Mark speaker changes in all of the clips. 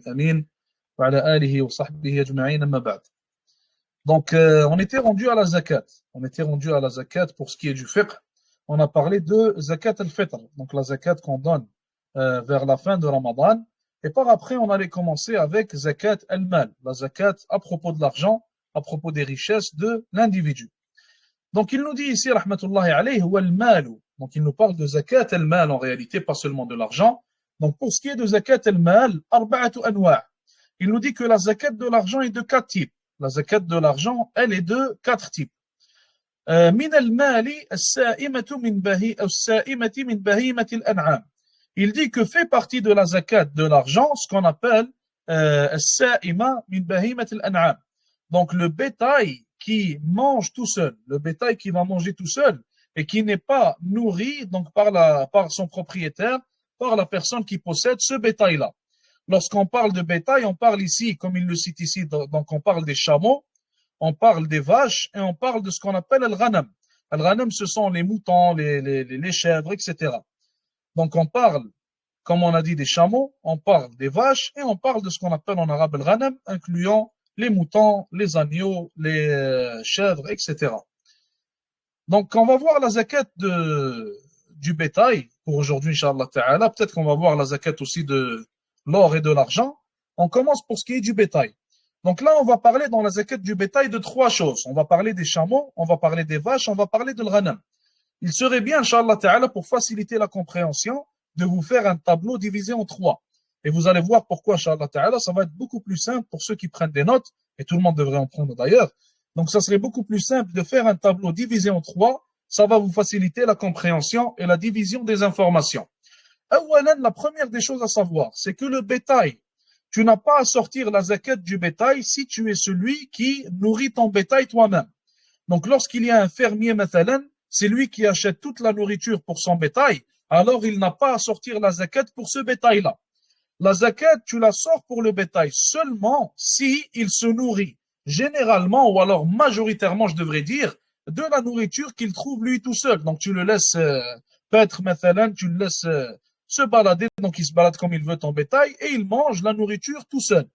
Speaker 1: Amin, wa ala alihi wa sahbihi ajma'in, amma ba'd. Donc, on était rendu à la zakat. On était rendu à la zakat pour ce qui est du fiqh. On a parlé de zakat al-fitr, donc la zakat qu'on donne vers la fin de Ramadan. Et par après, on allait commencer avec zakat al-mal, la zakat à propos de l'argent, à propos des richesses de l'individu. Donc, il nous dit ici, rahmatullahi alayhi, wa al-malu. Donc, il nous parle de zakat al-mal en réalité, pas seulement de l'argent. Donc, pour ce qui est de zakat al-mal, arba'atu anwa'. Il nous dit que la zakat de l'argent est de 4 types. La zakat de l'argent, elle est de 4 types. من المال السائمة من بهيمة الأنعام. Il dit que fait partie de la zakat de l'argent ce qu'on appelle السائمة من بهيمة الأنعام. Donc le bétail qui mange tout seul, le bétail qui va manger tout seul et qui n'est pas nourri donc par son propriétaire, par la personne qui possède ce bétail-là. Lorsqu'on parle de bétail, on parle ici, comme il le cite ici, donc on parle des chameaux, on parle des vaches et on parle de ce qu'on appelle al-ghanam. Al-ghanam, ce sont les moutons, les chèvres, etc. Donc on parle, comme on a dit, des chameaux, on parle des vaches et on parle de ce qu'on appelle en arabe al-ghanam, incluant les moutons, les agneaux, les chèvres, etc. Donc on va voir la zakat du bétail pour aujourd'hui, Inch'Allah Ta'ala. Peut-être qu'on va voir la zakat aussi de l'or et de l'argent. On commence pour ce qui est du bétail. Donc là, on va parler dans la zakat du bétail de 3 choses. On va parler des chameaux, on va parler des vaches, on va parler de l'ghanam. Il serait bien, Inch'Allah Ta'ala, pour faciliter la compréhension, de vous faire un tableau divisé en 3. Et vous allez voir pourquoi, Inch'Allah Ta'ala, ça va être beaucoup plus simple pour ceux qui prennent des notes, et tout le monde devrait en prendre d'ailleurs. Donc ça serait beaucoup plus simple de faire un tableau divisé en 3. Ça va vous faciliter la compréhension et la division des informations. La première des choses à savoir, c'est que le bétail, tu n'as pas à sortir la zakat du bétail si tu es celui qui nourrit ton bétail toi-même. Donc lorsqu'il y a un fermier, mathalan, c'est lui qui achète toute la nourriture pour son bétail, alors il n'a pas à sortir la zakat pour ce bétail-là. La zakat, tu la sors pour le bétail seulement si il se nourrit généralement, ou alors majoritairement, je devrais dire, de la nourriture qu'il trouve lui tout seul. Donc tu le laisses paître, mathalan, tu le laisses se balader, donc il se balade comme il veut ton bétail, et il mange la nourriture tout seul.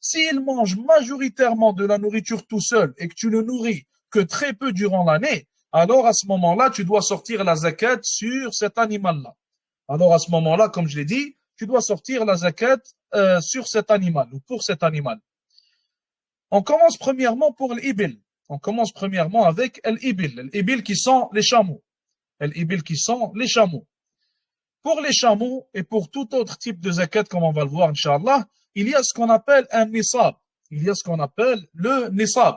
Speaker 1: S'il mange majoritairement de la nourriture tout seul et que tu le nourris que très peu durant l'année, alors à ce moment-là, tu dois sortir la zakat sur cet animal-là. Alors à ce moment-là, comme je l'ai dit, tu dois sortir la zakat sur cet animal ou pour cet animal. On commence premièrement pour l'ibil. On commence premièrement avec l'ibil. L'ibil qui sont les chameaux. L'ibil qui sont les chameaux. Pour les chameaux et pour tout autre type de zakat, comme on va le voir, Inch'Allah, il y a ce qu'on appelle un nisab. Il y a ce qu'on appelle le nisab.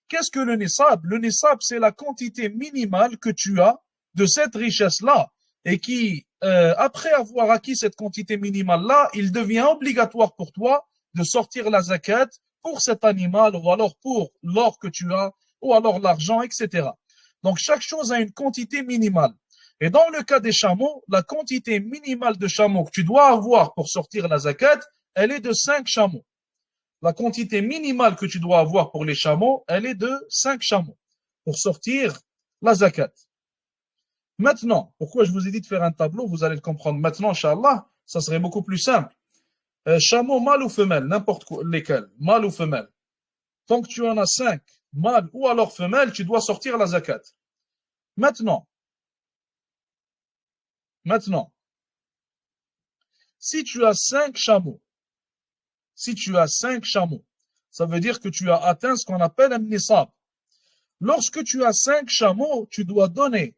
Speaker 1: Qu'est-ce que le nisab? Le nisab, c'est la quantité minimale que tu as de cette richesse-là et qui, après avoir acquis cette quantité minimale-là, il devient obligatoire pour toi de sortir la zakat pour cet animal ou alors pour l'or que tu as ou alors l'argent, etc. Donc, chaque chose a une quantité minimale. Et dans le cas des chameaux, la quantité minimale de chameaux que tu dois avoir pour sortir la zakat, elle est de 5 chameaux. La quantité minimale que tu dois avoir pour les chameaux, elle est de 5 chameaux pour sortir la zakat. Maintenant, pourquoi je vous ai dit de faire un tableau, vous allez le comprendre maintenant, Inch'Allah, ça serait beaucoup plus simple. Chameau mâle ou femelle, n'importe lesquels, mâle ou femelle. Tant que tu en as 5, mâle ou alors femelle, tu dois sortir la zakat. Maintenant, si tu as 5 chameaux, ça veut dire que tu as atteint ce qu'on appelle un nisab. Lorsque tu as 5 chameaux, tu dois donner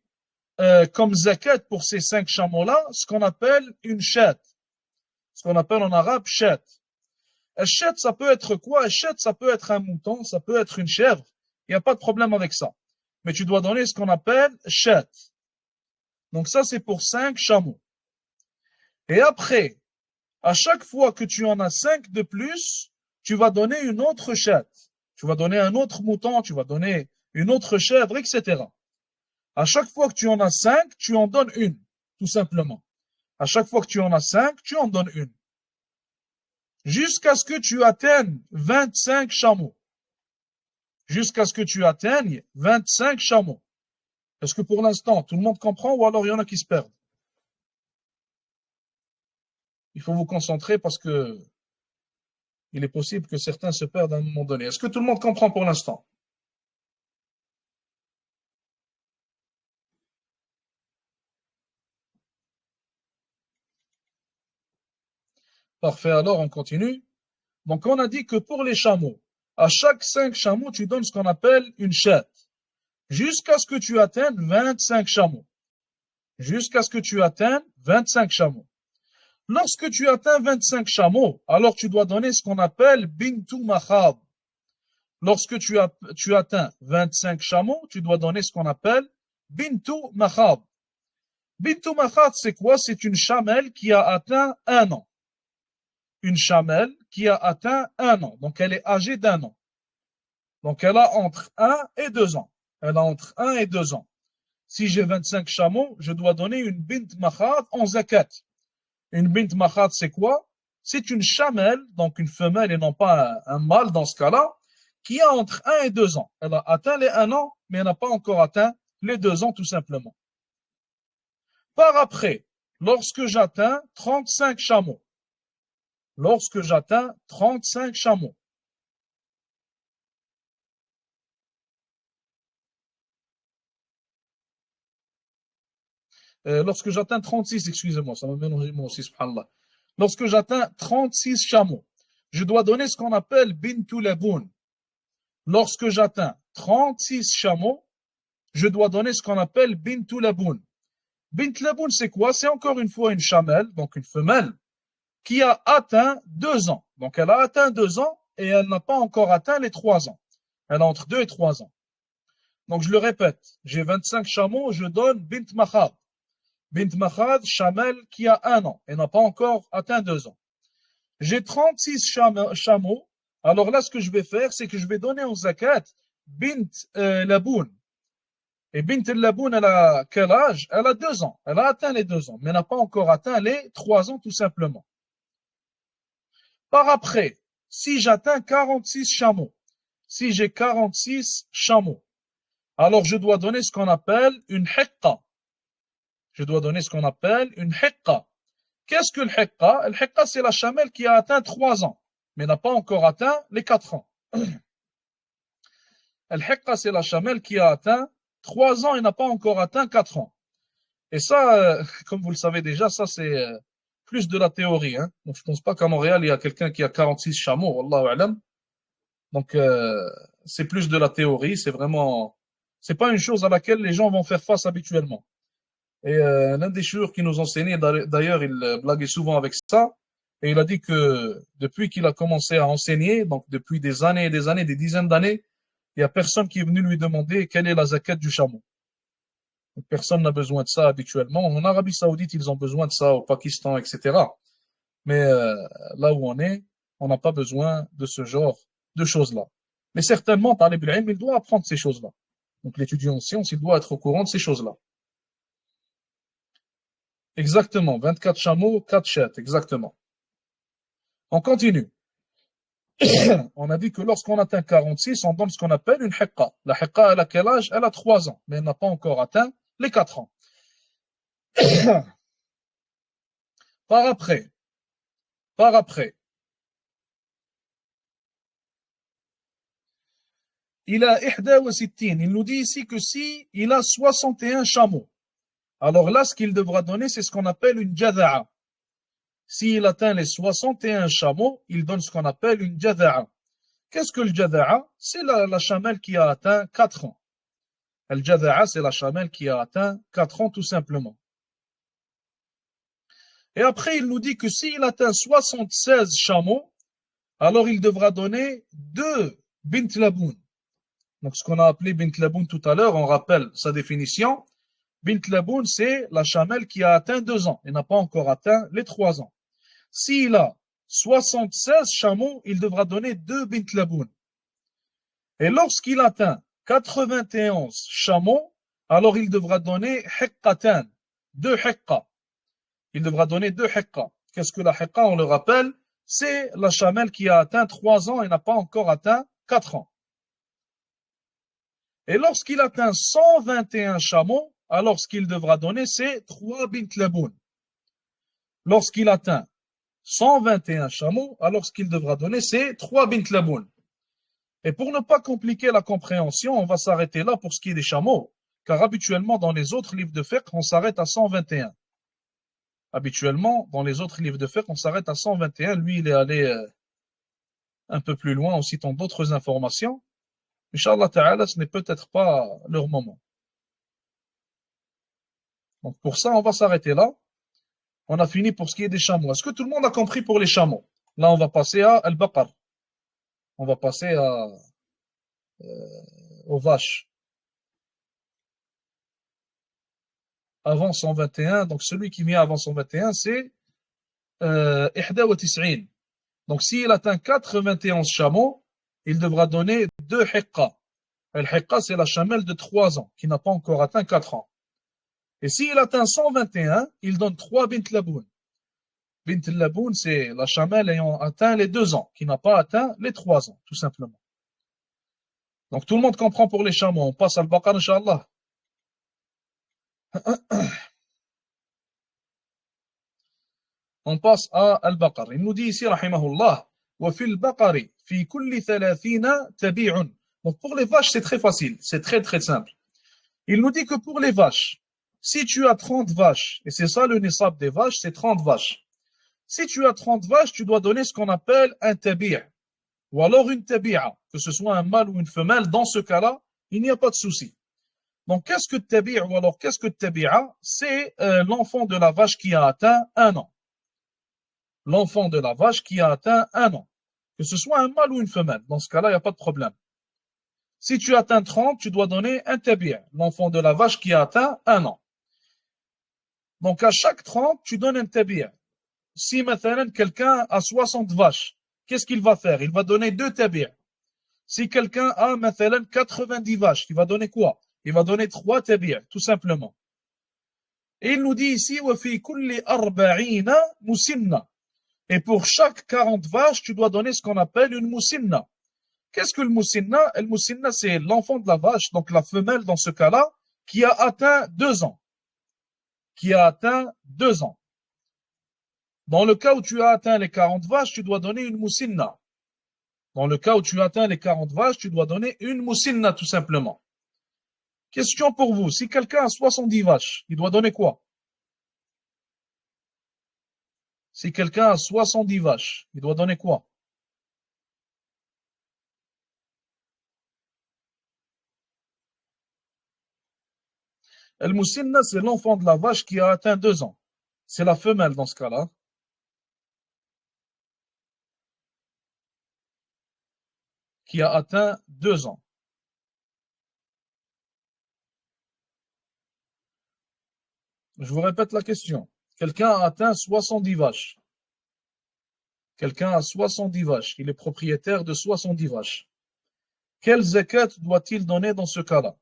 Speaker 1: comme zakat pour ces 5 chameaux-là ce qu'on appelle une chat. Ce qu'on appelle en arabe chat. Un chat, ça peut être quoi? Un chat, ça peut être un mouton, ça peut être une chèvre. Il n'y a pas de problème avec ça. Mais tu dois donner ce qu'on appelle chat. Donc ça, c'est pour 5 chameaux. Et après, à chaque fois que tu en as 5 de plus, tu vas donner une autre chatte. Tu vas donner un autre mouton, tu vas donner une autre chèvre, etc. À chaque fois que tu en as 5, tu en donnes une, tout simplement. À chaque fois que tu en as 5, tu en donnes une. Jusqu'à ce que tu atteignes 25 chameaux. Jusqu'à ce que tu atteignes 25 chameaux. Est-ce que pour l'instant, tout le monde comprend ou alors il y en a qui se perdent? Il faut vous concentrer parce que Il est possible que certains se perdent à un moment donné. Est-ce que tout le monde comprend pour l'instant? Parfait, alors on continue. Donc on a dit que pour les chameaux, à chaque 5 chameaux, tu donnes ce qu'on appelle une chatte, jusqu'à ce que tu atteignes 25 chameaux. Jusqu'à ce que tu atteignes 25 chameaux. Lorsque tu atteins 25 chameaux, alors tu dois donner ce qu'on appelle bintu makhab. Lorsque tu atteins 25 chameaux, tu dois donner ce qu'on appelle bintu makhab. Bintu makhab, c'est quoi? C'est une chamelle qui a atteint 1 an. Une chamelle qui a atteint 1 an. Donc elle est âgée d'1 an. Donc elle a entre 1 et 2 ans. Elle a entre 1 et 2 ans. Si j'ai 25 chameaux, je dois donner une bint makhab en zakat. Une bint makhab, c'est quoi? C'est une chamelle, donc une femelle et non pas un mâle dans ce cas-là, qui a entre 1 et 2 ans. Elle a atteint les 1 an, mais elle n'a pas encore atteint les 2 ans tout simplement. Par après, lorsque j'atteins 35 chameaux, lorsque j'atteins 35 chameaux, lorsque j'atteins 36, excusez-moi, ça m'a mélangé moi aussi, subhanallah. Lorsque j'atteins 36 chameaux, je dois donner ce qu'on appelle bintu laboun. Lorsque j'atteins 36 chameaux, je dois donner ce qu'on appelle bintu laboun. Bint laboun, c'est quoi? C'est encore une fois une chamelle, donc une femelle, qui a atteint 2 ans. Donc elle a atteint 2 ans et elle n'a pas encore atteint les 3 ans. Elle a entre 2 et 3 ans. Donc je le répète, j'ai 25 chameaux, je donne bint makhab. Bint makhab, chamelle qui a 1 an et n'a pas encore atteint 2 ans. J'ai 36 chameaux. Alors là, ce que je vais faire, c'est que je vais donner en zakat bint laboun. Et bint laboun, elle a quel âge? Elle a 2 ans. Elle a atteint les 2 ans, mais n'a pas encore atteint les 3 ans tout simplement. Par après, si j'atteins 46 chameaux, si j'ai 46 chameaux, alors je dois donner ce qu'on appelle une hiqqa. Je dois donner ce qu'on appelle une hiqqa. Qu'est-ce que le hiqqa? Le hiqqa, c'est la chamelle qui a atteint 3 ans, mais n'a pas encore atteint les 4 ans. Le hiqqa, c'est la chamelle qui a atteint 3 ans et n'a pas encore atteint 4 ans. Et ça, comme vous le savez déjà, ça c'est plus de la théorie. Hein. Donc je pense pas qu'en Montréal, il y a quelqu'un qui a 46 chameaux, wallahu alam. Donc c'est plus de la théorie, c'est pas une chose à laquelle les gens vont faire face habituellement. Et l'un des chouurs qui nous enseignait, d'ailleurs, il blaguait souvent avec ça, et il a dit que depuis qu'il a commencé à enseigner, donc depuis des années et des années, des dizaines d'années, il n'y a personne qui est venu lui demander quelle est la zakat du chameau. Donc, personne n'a besoin de ça habituellement. En Arabie Saoudite, ils ont besoin de ça, au Pakistan, etc. Mais là où on est, on n'a pas besoin de ce genre de choses-là. Mais certainement, Talib al-Ilm, il doit apprendre ces choses-là. Donc l'étudiant en sciences, il doit être au courant de ces choses-là. Exactement, 24 chameaux, 4 chètes, exactement. On continue. On a dit que lorsqu'on atteint 46, on donne ce qu'on appelle une hiqqa. La hiqqa, elle a quel âge? Elle a 3 ans, mais elle n'a pas encore atteint les 4 ans. Par après, par après, il a 61. Il nous dit ici que si il a 61 chameaux, alors là, ce qu'il devra donner, c'est ce qu'on appelle une jada'a. S'il atteint les 61 chameaux, il donne ce qu'on appelle une jada'a. Qu'est-ce que le jada'a? C'est la chamelle qui a atteint 4 ans. Le jada'a, c'est la chamelle qui a atteint 4 ans tout simplement. Et après, il nous dit que s'il atteint 76 chameaux, alors il devra donner 2 bint laboun. Donc ce qu'on a appelé bint laboun tout à l'heure, on rappelle sa définition. Bint laboun, c'est la chamelle qui a atteint 2 ans et n'a pas encore atteint les 3 ans. S'il a 76 chameaux, il devra donner 2 bint laboun. Et lorsqu'il atteint 91 chameaux, alors il devra donner hiqqatan, 2 hiqqa. Il devra donner 2 hiqqa. Qu'est-ce que la hiqqa? On le rappelle, c'est la chamelle qui a atteint 3 ans et n'a pas encore atteint 4 ans. Et lorsqu'il atteint 121 chameaux, alors ce qu'il devra donner, c'est 3 bint laboun. Lorsqu'il atteint 121 chameaux, alors ce qu'il devra donner, c'est 3 bint laboun. Et pour ne pas compliquer la compréhension, on va s'arrêter là pour ce qui est des chameaux, car habituellement, dans les autres livres de fiqh, on s'arrête à 121. Habituellement, dans les autres livres de fiqh, on s'arrête à 121. Lui, il est allé un peu plus loin en citant d'autres informations. Inch'Allah Ta'ala, ce n'est peut-être pas leur moment. Donc pour ça, on va s'arrêter là. On a fini pour ce qui est des chameaux. Est-ce que tout le monde a compris pour les chameaux? Là, on va passer à Al-Baqar. On va passer aux vaches. Avant 121, donc celui qui vient avant 121, c'est Ihda wa Tis'in. Donc s'il atteint 91 chameaux, il devra donner 2 hiqqa. El hiqqa, c'est la chamelle de 3 ans, qui n'a pas encore atteint 4 ans. Et s'il atteint 121, il donne 3 bint laboun. Bint laboun, c'est la chamelle ayant atteint les 2 ans, qui n'a pas atteint les 3 ans, tout simplement. Donc tout le monde comprend pour les chameaux. On passe à Al-Baqar, Inch'Allah. On passe à Al-Baqar. Il nous dit ici, rahimahullah, وَفِي الْبَقَرِ فِي كُلِّ 30 تَبِيعٌ. Donc pour les vaches, c'est très facile, c'est très très simple. Il nous dit que pour les vaches, si tu as 30 vaches, et c'est ça le nisab des vaches, c'est 30 vaches. Si tu as 30 vaches, tu dois donner ce qu'on appelle un tabi', ou alors une tabi'a, que ce soit un mâle ou une femelle. Dans ce cas-là, il n'y a pas de souci. Donc qu'est-ce que tabi' ou alors qu'est-ce que tabi'a? C'est l'enfant de la vache qui a atteint 1 an. L'enfant de la vache qui a atteint 1 an. Que ce soit un mâle ou une femelle. Dans ce cas-là, il n'y a pas de problème. Si tu atteins 30, tu dois donner un tabi', l'enfant de la vache qui a atteint 1 an. Donc à chaque 30, tu donnes un tabi'. Si maintenant quelqu'un a 60 vaches, qu'est-ce qu'il va faire? Il va donner 2 tabi'. Si quelqu'un a maintenant 90 vaches, il va donner quoi? Il va donner 3 tabi', tout simplement. Et il nous dit ici, وَفِي كُلِّ 40 musinna. Et pour chaque 40 vaches, tu dois donner ce qu'on appelle une musinna. Qu'est-ce que le musinna? Le musinna, c'est l'enfant de la vache, donc la femelle dans ce cas-là, qui a atteint 2 ans. Qui a atteint 2 ans. Dans le cas où tu as atteint les 40 vaches, tu dois donner une musinna. Dans le cas où tu as atteint les 40 vaches, tu dois donner une musinna tout simplement. Question pour vous, si quelqu'un a 70 vaches, il doit donner quoi? Si quelqu'un a 70 vaches, il doit donner quoi? El musinna, c'est l'enfant de la vache qui a atteint 2 ans. C'est la femelle dans ce cas-là. Qui a atteint 2 ans. Je vous répète la question. Quelqu'un a atteint 70 vaches. Quelqu'un a 70 vaches. Il est propriétaire de 70 vaches. Quelle zakat doit-il donner dans ce cas-là?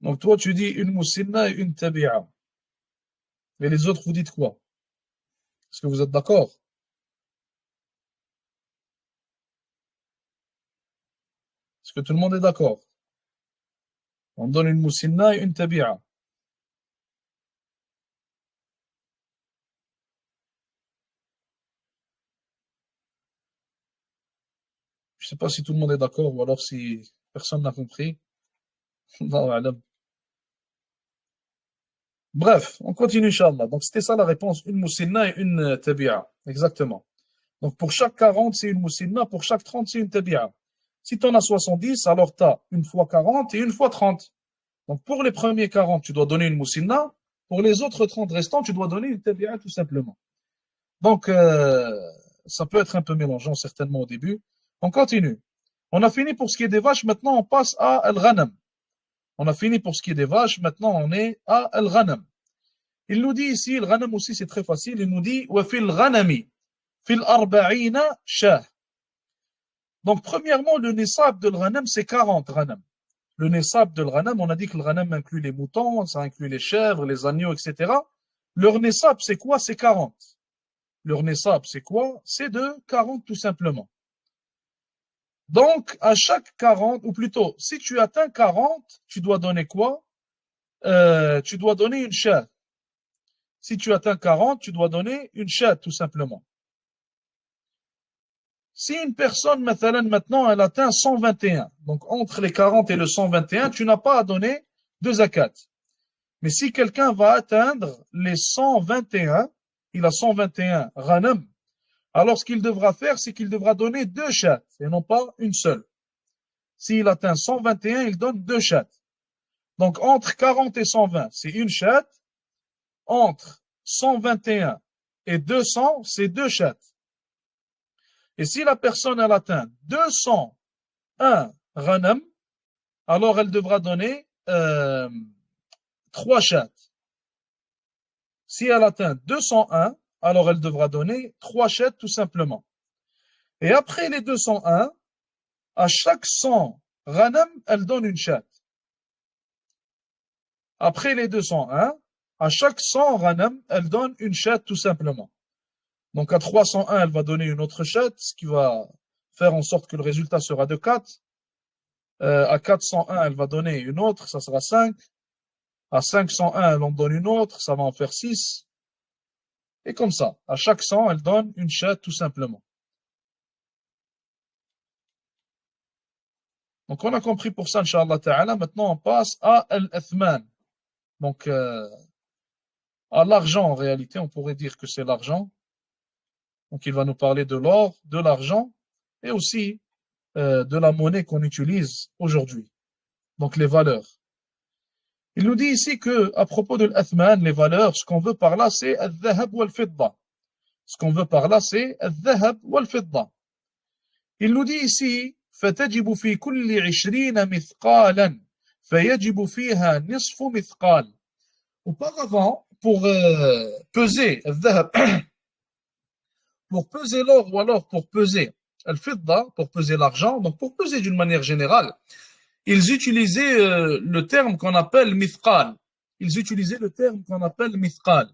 Speaker 1: Donc toi, tu dis une musinna et une tabi'a. Et les autres, vous dites quoi? Est-ce que vous êtes d'accord? Est-ce que tout le monde est d'accord? On donne une musinna et une tabi'a. Je ne sais pas si tout le monde est d'accord ou alors si personne n'a compris. Allahu a'lam. Bref, on continue, Inch'Allah. Donc, c'était ça la réponse. Une musinna et une tabi'a. Exactement. Donc, pour chaque 40, c'est une musinna. Pour chaque 30, c'est une tabi'a. Si tu en as 70, alors tu as une fois 40 et une fois 30. Donc, pour les premiers 40, tu dois donner une musinna. Pour les autres 30 restants, tu dois donner une tabi'a tout simplement. Donc, ça peut être un peu mélangeant certainement au début. On continue. On a fini pour ce qui est des vaches. Maintenant, on passe à Al-Ghanam. On a fini pour ce qui est des vaches. Maintenant, on est à Al-Ghanam. Il nous dit ici, le Ghanam aussi, c'est très facile. Il nous dit, وَفِي الْغَنَمِ فِي الْأَرْبَعِينَ شَاهٍ. Donc, premièrement, le nisab de l'ghanam, c'est 40 ghanam. Le nisab de l'ghanam, on a dit que le ghanam inclut les moutons, ça inclut les chèvres, les agneaux, etc. Leur nisab, c'est quoi? C'est 40. Leur nisab, c'est quoi? C'est de 40 tout simplement. Donc, à chaque 40, ou plutôt, si tu atteins 40, tu dois donner quoi? Tu dois donner une chatte. Si tu atteins 40, tu dois donner une chatte, tout simplement. Si une personne, maintenant, elle atteint 121, donc entre les 40 et le 121, tu n'as pas à donner de zakat. Mais si quelqu'un va atteindre les 121, il a 121 ghanam, alors ce qu'il devra faire, c'est qu'il devra donner deux chats et non pas une seule. S'il atteint 121, il donne deux chats. Donc entre 40 et 120, c'est une chatte. Entre 121 et 200, c'est deux chats. Et si la personne elle atteint 201 ghanam, alors elle devra donner trois chats. Si elle atteint 201, alors elle devra donner trois chats tout simplement. Et après les 201, à chaque 100 ghanam, elle donne une chatte. Après les 201, à chaque 100 ghanam, elle donne une chatte tout simplement. Donc à 301, elle va donner une autre chatte, ce qui va faire en sorte que le résultat sera de 4. À 401, elle va donner une autre, ça sera 5. À 501, elle en donne une autre, ça va en faire 6. Et comme ça, à chaque 100, elle donne une chatte tout simplement. Donc on a compris pour ça, Inch'Allah Ta'ala. Maintenant, on passe à Al-Athman. Donc à l'argent, en réalité, on pourrait dire que c'est l'argent. Donc il va nous parler de l'or, de l'argent et aussi de la monnaie qu'on utilise aujourd'hui. Donc les valeurs. Il nous dit ici que, à propos de l'Athman, les valeurs, ce qu'on veut par là, c'est al-dhahab wal-fidda. Ce qu'on veut par là, c'est al-dhahab wal-fidda. Il nous dit ici, فَتَجِبُ فِي كُلِّ 20 مِثْقَالًا فَيَجِبُ فِيهَا نِصْفُ مِثْقَال. Auparavant, pour peser al-dhahab, pour peser l'or ou alors pour peser al-fidda, pour peser l'argent, donc pour peser d'une manière générale, ils utilisaient le terme qu'on appelle mithqal. Ils utilisaient le terme qu'on appelle mithqal.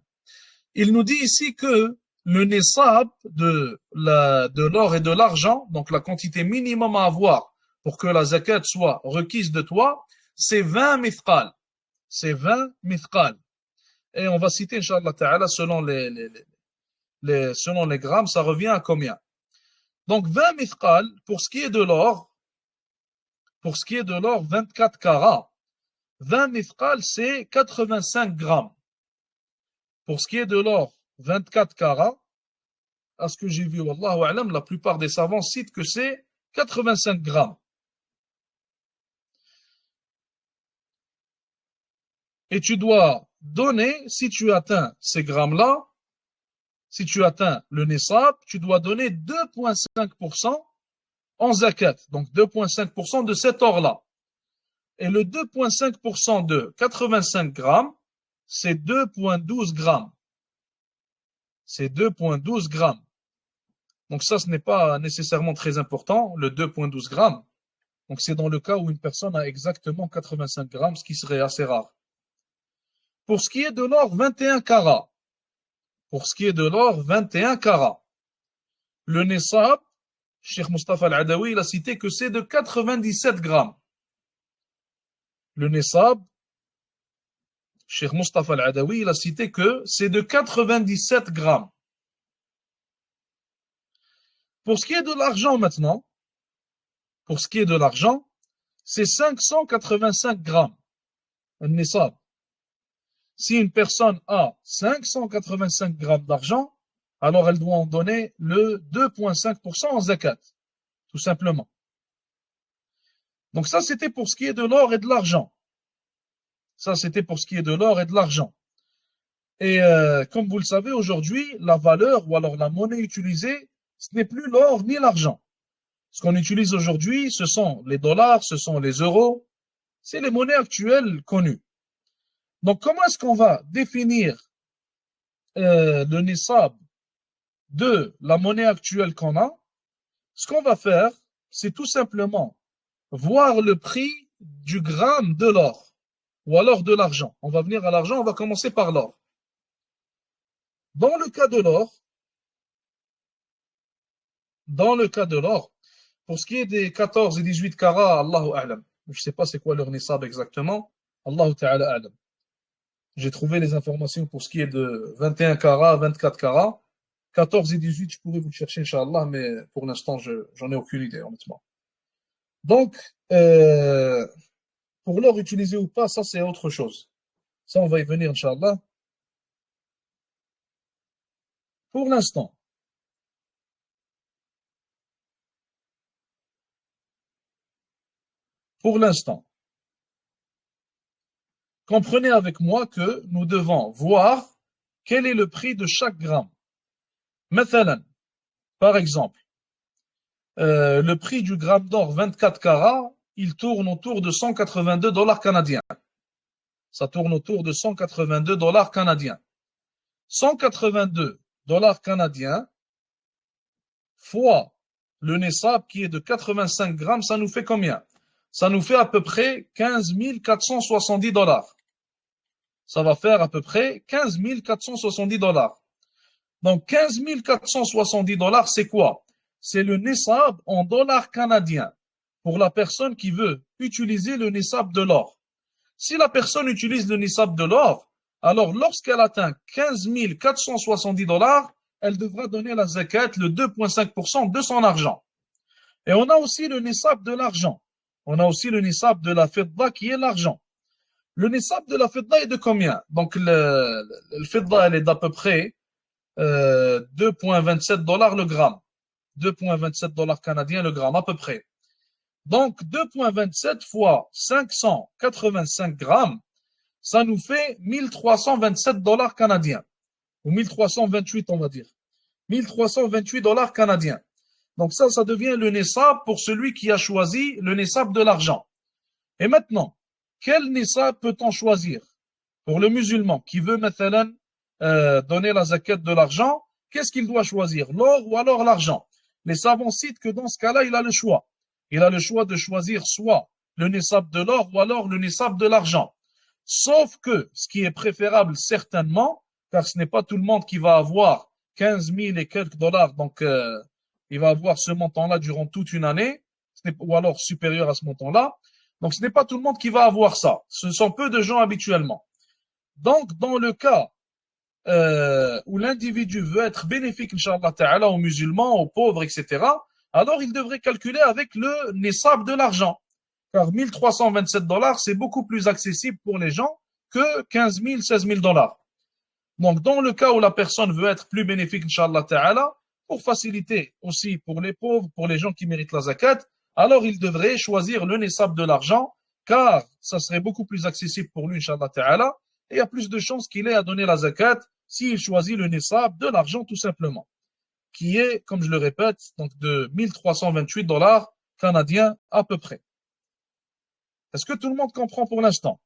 Speaker 1: Il nous dit ici que le nisab de l'or et de l'argent, donc la quantité minimum à avoir pour que la zakat soit requise de toi, c'est 20 mithqal. C'est 20 mithqal. Et on va citer, Inch'Allah Ta'ala, selon selon les grammes, ça revient à combien? Donc 20 mithqal, pour ce qui est de l'or, 24 carats. 20 mithqal, c'est 85 grammes. Pour ce qui est de l'or, 24 carats, à ce que j'ai vu, Wallahu a'lam, la plupart des savants citent que c'est 85 grammes. Et tu dois donner, si tu atteins ces grammes-là, si tu atteins le nisab, tu dois donner 2,5% en zakat. Donc 2,5% de cet or-là. Et le 2,5% de 85 grammes, c'est 2,12 grammes. C'est 2,12 grammes. Donc ça, ce n'est pas nécessairement très important, le 2,12 grammes. Donc c'est dans le cas où une personne a exactement 85 grammes, ce qui serait assez rare. Pour ce qui est de l'or, 21 carats. Pour ce qui est de l'or, 21 carats. Le nisab, Cheikh Mustafa Al-Adawi, il a cité que c'est de 97 grammes. Le nisab, Cheikh Mustafa Al-Adawi, il a cité que c'est de 97 grammes. Pour ce qui est de l'argent maintenant, pour ce qui est de l'argent, c'est 585 grammes. Un nisab. Si une personne a 585 grammes d'argent, alors elle doit en donner le 2,5% en zakat, tout simplement. Donc ça, c'était pour ce qui est de l'or et de l'argent. Ça, c'était pour ce qui est de l'or et de l'argent. Et comme vous le savez, aujourd'hui, la valeur ou alors la monnaie utilisée, ce n'est plus l'or ni l'argent. Ce qu'on utilise aujourd'hui, ce sont les dollars, ce sont les euros, c'est les monnaies actuelles connues. Donc, comment est-ce qu'on va définir le nisab de la monnaie actuelle qu'on a? Ce qu'on va faire, c'est tout simplement voir le prix du gramme de l'or ou alors de l'argent. On va venir à l'argent, on va commencer par l'or. Dans le cas de l'or, dans le cas de l'or, pour ce qui est des 14 et 18 carats, Allahu A'lam. Je ne sais pas c'est quoi leur nisab exactement. Allahu Ta'ala A'lam. J'ai trouvé les informations pour ce qui est de 21 carats, 24 carats. 14 et 18, je pourrais vous le chercher, Inch'Allah, mais pour l'instant, j'en ai aucune idée, honnêtement. Donc, pour l'or utilisé ou pas, ça c'est autre chose. Ça, on va y venir, Inch'Allah. Pour l'instant, pour l'instant, comprenez avec moi que nous devons voir quel est le prix de chaque gramme. Mathalan, par exemple, le prix du gramme d'or 24 carats, il tourne autour de 182 dollars canadiens. Ça tourne autour de 182 dollars canadiens. 182 dollars canadiens fois le Nessab qui est de 85 grammes, ça nous fait combien? Ça nous fait à peu près 15 470 dollars. Ça va faire à peu près 15 470 dollars. Donc 15 470 dollars, c'est quoi? C'est le Nessab en dollars canadiens pour la personne qui veut utiliser le Nessab de l'or. Si la personne utilise le Nessab de l'or, alors lorsqu'elle atteint 15 470 dollars, elle devra donner la zakat, le 2,5% de son argent. Et on a aussi le Nessab de l'argent. On a aussi le Nessab de la Fidda qui est l'argent. Le Nessab de la Fidda est de combien? Donc le Fidda, elle est d'à peu près 2,27 dollars le gramme. 2,27 dollars canadiens le gramme, à peu près. Donc, 2,27 fois 585 grammes, ça nous fait 1327 dollars canadiens. Ou 1328, on va dire. 1328 dollars canadiens. Donc ça devient le Nessab pour celui qui a choisi le Nessab de l'argent. Et maintenant, quel Nessab peut-on choisir? Pour le musulman qui veut maintenant donner la zakat de l'argent, qu'est-ce qu'il doit choisir? L'or ou alors l'argent? Les savants citent que dans ce cas-là, il a le choix. Il a le choix de choisir soit le Nessab de l'or ou alors le Nessab de l'argent. Sauf que ce qui est préférable certainement, car ce n'est pas tout le monde qui va avoir 15 000 et quelques dollars, donc il va avoir ce montant-là durant toute une année, ou alors supérieur à ce montant-là. Donc ce n'est pas tout le monde qui va avoir ça. Ce sont peu de gens habituellement. Donc dans le cas où l'individu veut être bénéfique, Inch'Allah Ta'ala, aux musulmans, aux pauvres, etc., alors il devrait calculer avec le Nessab de l'argent. Car 1327 dollars, c'est beaucoup plus accessible pour les gens que 15 000, 16 000 dollars. Donc, dans le cas où la personne veut être plus bénéfique, Inch'Allah Ta'ala, pour faciliter aussi pour les pauvres, pour les gens qui méritent la zakat, alors il devrait choisir le Nessab de l'argent, car ça serait beaucoup plus accessible pour lui, Inch'Allah Ta'ala, et il y a plus de chances qu'il ait à donner la zakat s'il choisit le Nessab de l'argent tout simplement, qui est, comme je le répète, donc de 1328 dollars canadiens à peu près. Est-ce que tout le monde comprend pour l'instant?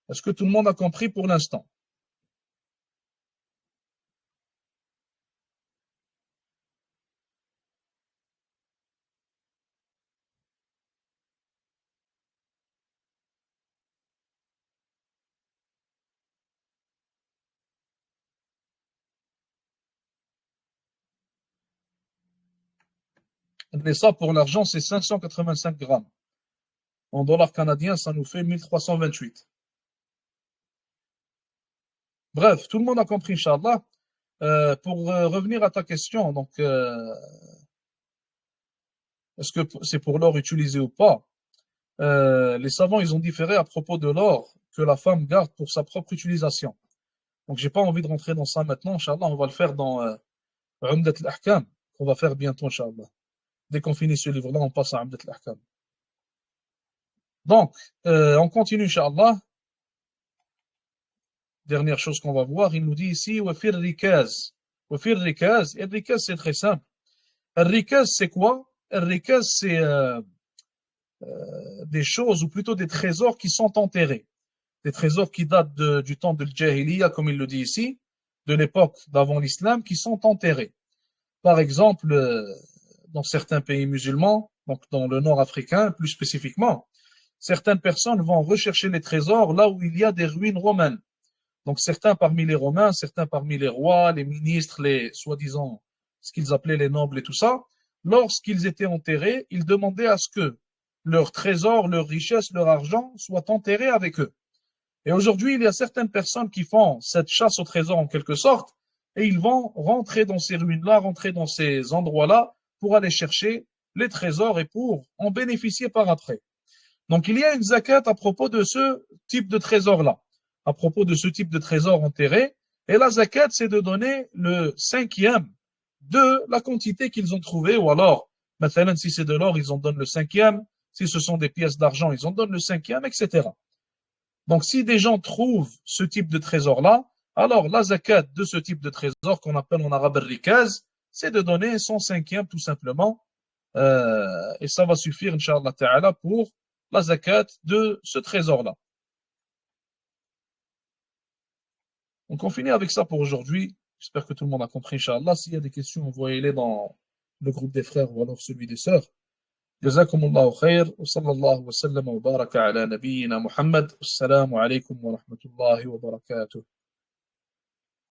Speaker 1: Est-ce que tout le monde a compris pour l'instant? Mais ça, pour l'argent, c'est 585 grammes. En dollars canadiens, ça nous fait 1328. Bref, tout le monde a compris, Inch'Allah. Pour revenir à ta question, donc, est-ce que c'est pour l'or utilisé ou pas? Les savants, ils ont différé à propos de l'or que la femme garde pour sa propre utilisation. Donc, j'ai pas envie de rentrer dans ça maintenant, Inch'Allah. On va le faire dans Umdat al-Ahkam, qu'on va faire bientôt, Inch'Allah. Dès qu'on finit ce livre-là, on passe à Umdat al-Ahkam. Donc, on continue, Inch'Allah. Dernière chose qu'on va voir, il nous dit ici, Wafir Rikaz. Wafir Rikaz. Et Rikaz, c'est très simple. Rikaz, c'est quoi? Rikaz, c'est des choses, ou plutôt des trésors qui sont enterrés. Des trésors qui datent du temps de l'Jahiliya, comme il le dit ici, de l'époque d'avant l'islam, qui sont enterrés. Par exemple, dans certains pays musulmans, donc dans le nord africain plus spécifiquement, certaines personnes vont rechercher les trésors là où il y a des ruines romaines. Donc certains parmi les Romains, certains parmi les rois, les ministres, les soi-disant, ce qu'ils appelaient les nobles et tout ça, lorsqu'ils étaient enterrés, ils demandaient à ce que leurs trésors, leurs richesses, leur argent soient enterrés avec eux. Et aujourd'hui, il y a certaines personnes qui font cette chasse au trésor en quelque sorte, et ils vont rentrer dans ces ruines-là, rentrer dans ces endroits-là pour aller chercher les trésors et pour en bénéficier par après. Donc il y a une zakat à propos de ce type de trésor-là, à propos de ce type de trésor enterré, et la zakat, c'est de donner le cinquième de la quantité qu'ils ont trouvée, ou alors, maintenant, si c'est de l'or, ils en donnent le cinquième, si ce sont des pièces d'argent, ils en donnent le cinquième, etc. Donc, si des gens trouvent ce type de trésor-là, alors la zakat de ce type de trésor, qu'on appelle en arabe rikaz, c'est de donner son cinquième tout simplement, et ça va suffire, Inch'Allah Ta'ala, pour la zakat de ce trésor-là. Donc, on finit avec ça pour aujourd'hui. J'espère que tout le monde a compris, Inch'Allah. S'il y a des questions, envoyez-les dans le groupe des frères ou alors celui des sœurs. جزاكم الله خير وصلى الله وسلم وبارك على نبينا محمد. السلام عليكم ورحمة الله وبركاته.